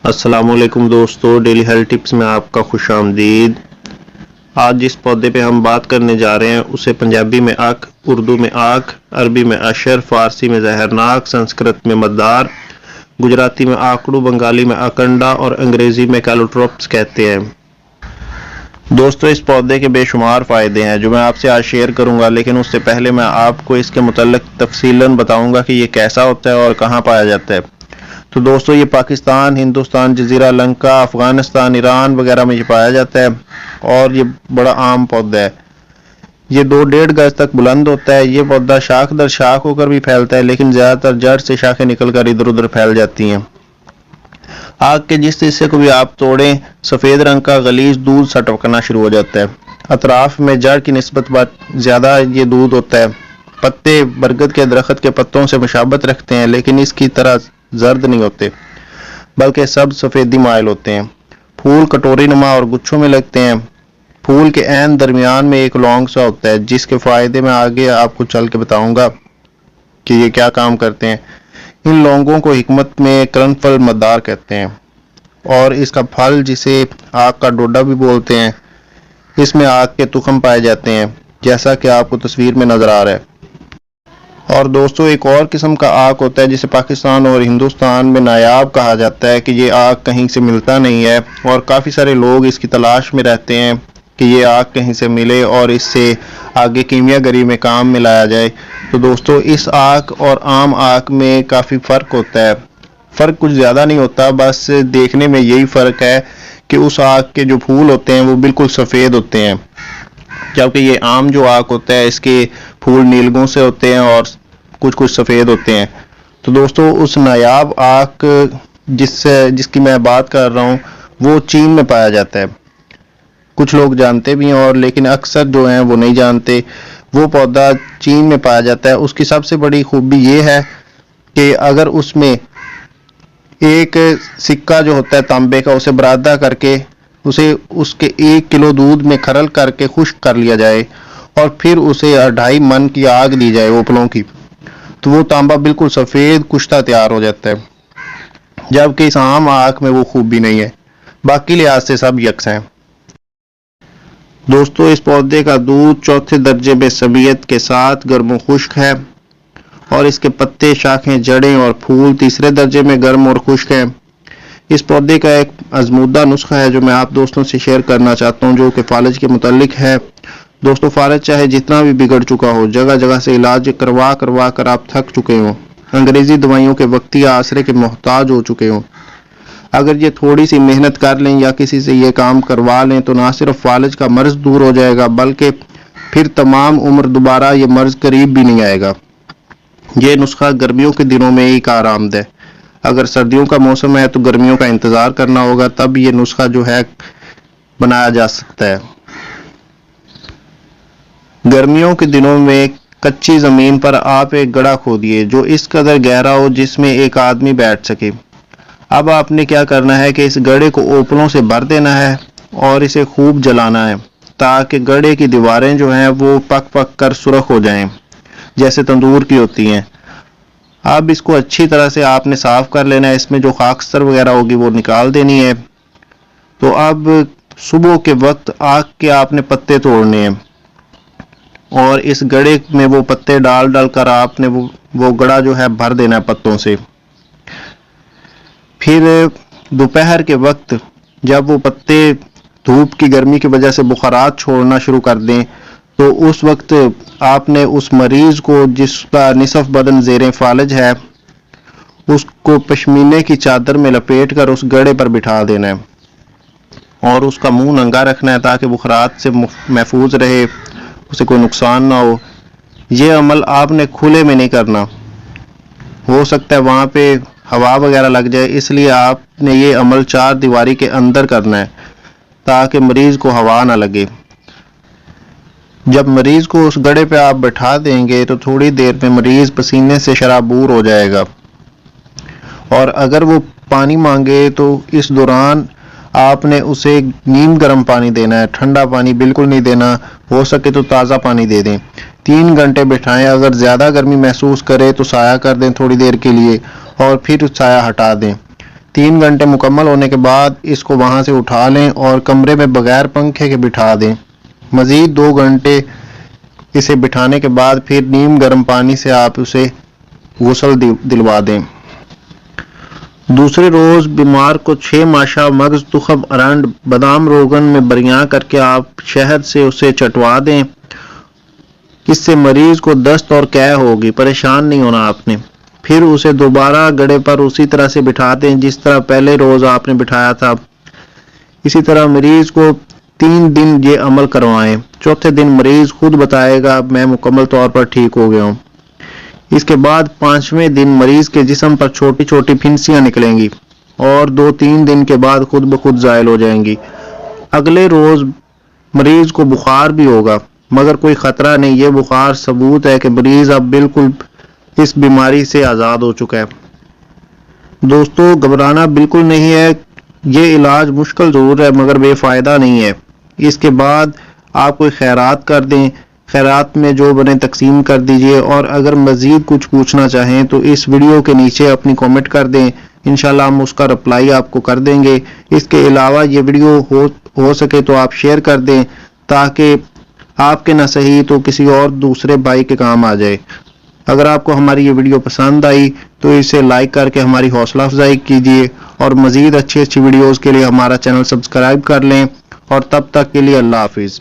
السلام علیکم دوستو، ڈیلی ہیلتھ ٹپس میں آپ کا خوش آمدید۔ آج جس پودے پہ ہم بات کرنے جا رہے ہیں اسے پنجابی میں اک، اردو میں آک، عربی میں اشر، فارسی میں زہرناک، سنسکرت میں مدار، گجراتی میں آکڑو، بنگالی میں اکنڈا اور انگریزی میں کیلوٹروپس کہتے ہیں۔ دوستو، اس پودے کے بے شمار فائدے ہیں جو میں آپ سے آج شیئر کروں گا، لیکن اس سے پہلے میں آپ کو اس کے متعلق تفصیلاً بتاؤں گا کہ یہ کیسا ہوتا ہے اور کہاں پایا جاتا ہے۔ تو دوستو، یہ پاکستان، ہندوستان، جزیرہ لنکا، افغانستان، ایران وغیرہ میں یہ پایا جاتا ہے اور یہ بڑا عام پودا ہے۔ یہ 2.5 گز تک بلند ہوتا ہے۔ یہ پودا شاخ در شاخ ہو کر بھی پھیلتا ہے، لیکن زیادہ تر جڑ سے شاخیں نکل کر ادھر ادھر پھیل جاتی ہیں۔ آگ کے جس حصے کو بھی آپ توڑیں، سفید رنگ کا غلیظ دودھ سا ٹپکنا شروع ہو جاتا ہے۔ اطراف میں جڑ کی نسبت زیادہ یہ دودھ ہوتا ہے۔ پتے برگد کے درخت کے پتوں سے مشابہت رکھتے ہیں، لیکن اس کی طرح زرد نہیں ہوتے بلکہ سبز سفیدی مائل ہوتے ہیں۔ پھول کٹوری نما اور گچھوں میں لگتے ہیں۔ پھول کے عین درمیان میں ایک لونگ سا ہوتا ہے، جس کے فائدے میں آگے آپ کو چل کے بتاؤں گا کہ یہ کیا کام کرتے ہیں۔ ان لونگوں کو حکمت میں کرنفل مدار کہتے ہیں، اور اس کا پھل جسے آگ کا ڈوڈا بھی بولتے ہیں، اس میں آگ کے تخم پائے جاتے ہیں، جیسا کہ آپ کو تصویر میں نظر آ رہا ہے۔ اور دوستو، ایک اور قسم کا آک ہوتا ہے جسے پاکستان اور ہندوستان میں نایاب کہا جاتا ہے کہ یہ آک کہیں سے ملتا نہیں ہے، اور کافی سارے لوگ اس کی تلاش میں رہتے ہیں کہ یہ آک کہیں سے ملے اور اس سے آگے کیمیا گری میں کام میں لایا جائے۔ تو دوستو، اس آک اور عام آک میں کافی فرق ہوتا ہے۔ فرق کچھ زیادہ نہیں ہوتا، بس دیکھنے میں یہی فرق ہے کہ اس آک کے جو پھول ہوتے ہیں وہ بالکل سفید ہوتے ہیں، جبکہ یہ عام جو آک ہوتا ہے اس کے پھول نیلگوں سے ہوتے ہیں اور کچھ سفید ہوتے ہیں۔ تو دوستو، اس نایاب آک جس کی میں بات کر رہا ہوں وہ چین میں پایا جاتا ہے۔ کچھ لوگ جانتے بھی ہیں اور لیکن اکثر جو ہیں وہ نہیں جانتے۔ وہ پودا چین میں پایا جاتا ہے۔ اس کی سب سے بڑی خوبی یہ ہے کہ اگر اس میں ایک سکہ جو ہوتا ہے تانبے کا، اسے برادہ کر کے اسے اس کے 1 کلو دودھ میں کھرل کر کے خشک کر لیا جائے اور پھر اسے 2.5 من کی آگ دی جائے اوپلوں کی، تو وہ تانبا بالکل سفید کشتہ تیار ہو جاتا ہے، جبکہ اس عام آگ میں وہ خوبی نہیں ہے۔ باقی لحاظ سے سب یکساں ہیں۔ دوستو، اس پودے کا دودھ چوتھے درجے میں سبیعت کے ساتھ گرم و خشک ہے، اور اس کے پتے، شاخیں، جڑیں اور پھول تیسرے درجے میں گرم اور خشک ہیں۔ اس پودے کا ایک آزمودہ نسخہ ہے جو میں آپ دوستوں سے شیئر کرنا چاہتا ہوں، جو کہ فالج کے متعلق ہے۔ دوستو، فالج چاہے جتنا بھی بگڑ چکا ہو، جگہ جگہ سے علاج کروا کر آپ تھک چکے ہوں، انگریزی دوائیوں کے وقتی آسرے کے محتاج ہو چکے ہوں، اگر یہ تھوڑی سی محنت کر لیں یا کسی سے یہ کام کروا لیں تو نہ صرف فالج کا مرض دور ہو جائے گا، بلکہ پھر تمام عمر دوبارہ یہ مرض قریب بھی نہیں آئے گا۔ یہ نسخہ گرمیوں کے دنوں میں ہی کارآمد ہے۔ اگر سردیوں کا موسم ہے تو گرمیوں کا انتظار کرنا ہوگا، تب یہ نسخہ جو ہے بنایا جا سکتا ہے۔ گرمیوں کے دنوں میں کچی زمین پر آپ ایک گڑھا کھودیے جو اس قدر گہرا ہو جس میں ایک آدمی بیٹھ سکے۔ اب آپ نے کیا کرنا ہے کہ اس گڑھے کو اوپلوں سے بھر دینا ہے اور اسے خوب جلانا ہے تاکہ گڑھے کی دیواریں جو ہیں وہ پک پک کر سرخ ہو جائیں، جیسے تندور کی ہوتی ہیں۔ اب اس کو اچھی طرح سے آپ نے صاف کر لینا ہے، اس میں جو خاکستر وغیرہ ہوگی وہ نکال دینی ہے۔ تو اب صبح کے وقت آگ کے آپ نے پتے توڑنے ہیں اور اس گڑھے میں وہ پتے ڈال کر آپ نے وہ گڑھا جو ہے بھر دینا ہے پتوں سے۔ پھر دوپہر کے وقت جب وہ پتے دھوپ کی گرمی کی وجہ سے بخارات چھوڑنا شروع کر دیں، تو اس وقت آپ نے اس مریض کو جس کا نصف بدن زیر فالج ہے، اس کو پشمینے کی چادر میں لپیٹ کر اس گڑھے پر بٹھا دینا ہے اور اس کا منہ ننگا رکھنا ہے تاکہ بخارات سے محفوظ رہے، اسے کوئی نقصان نہ ہو۔ یہ عمل آپ نے کھلے میں نہیں کرنا، ہو سکتا ہے وہاں پہ ہوا وغیرہ لگ جائے، اس لیے آپ نے یہ عمل 4 دیواری کے اندر کرنا ہے تاکہ مریض کو ہوا نہ لگے۔ جب مریض کو اس گڑھے پہ آپ بٹھا دیں گے تو تھوڑی دیر میں مریض پسینے سے شرابور ہو جائے گا، اور اگر وہ پانی مانگے تو اس دوران آپ نے اسے نیم گرم پانی دینا ہے، ٹھنڈا پانی بالکل نہیں دینا، ہو سکے تو تازہ پانی دے دیں۔ 3 گھنٹے بٹھائیں، اگر زیادہ گرمی محسوس کرے تو سایہ کر دیں تھوڑی دیر کے لیے اور پھر سایہ ہٹا دیں۔ 3 گھنٹے مکمل ہونے کے بعد اس کو وہاں سے اٹھا لیں اور کمرے میں بغیر پنکھے کے بٹھا دیں۔ مزید 2 گھنٹے اسے بٹھانے کے بعد پھر نیم گرم پانی سے آپ اسے غسل دلوا دیں۔ دوسرے روز بیمار کو 6 ماشا مغز، تخم، ارنڈ، بادام روغن میں بریاں کر کے آپ شہد سے اسے چٹوا دیں۔ اس سے مریض کو دست اور قے ہوگی، پریشان نہیں ہونا آپ نے۔ پھر اسے دوبارہ گڑے پر اسی طرح سے بٹھا دیں جس طرح پہلے روز آپ نے بٹھایا تھا۔ اسی طرح مریض کو 3 دن یہ عمل کروائیں۔ چوتھے دن مریض خود بتائے گا میں مکمل طور پر ٹھیک ہو گیا ہوں۔ اس کے بعد 5ویں دن مریض کے جسم پر چھوٹی چھوٹی پھنسیاں نکلیں گی اور 2-3 دن کے بعد خود بخود زائل ہو جائیں گی۔ اگلے روز مریض کو بخار بھی ہوگا، مگر کوئی خطرہ نہیں، یہ بخار ثبوت ہے کہ مریض اب بالکل اس بیماری سے آزاد ہو چکا ہے۔ دوستو، گھبرانا بالکل نہیں ہے، یہ علاج مشکل ضرور ہے مگر بے فائدہ نہیں ہے۔ اس کے بعد آپ کوئی خیرات کر دیں، خیرات میں جو بنے تقسیم کر دیجئے، اور اگر مزید کچھ پوچھنا چاہیں تو اس ویڈیو کے نیچے اپنی کامنٹ کر دیں، انشاءاللہ ہم اس کا رپلائی آپ کو کر دیں گے۔ اس کے علاوہ یہ ویڈیو ہو سکے تو آپ شیئر کر دیں تاکہ آپ کے نہ صحیح تو کسی اور دوسرے بھائی کے کام آ جائے۔ اگر آپ کو ہماری یہ ویڈیو پسند آئی تو اسے لائک کر کے ہماری حوصلہ افزائی کیجیے، اور مزید اچھی ویڈیوز کے لیے ہمارا چینل سبسکرائب کر لیں، اور تب تک کے لیے اللہ حافظ۔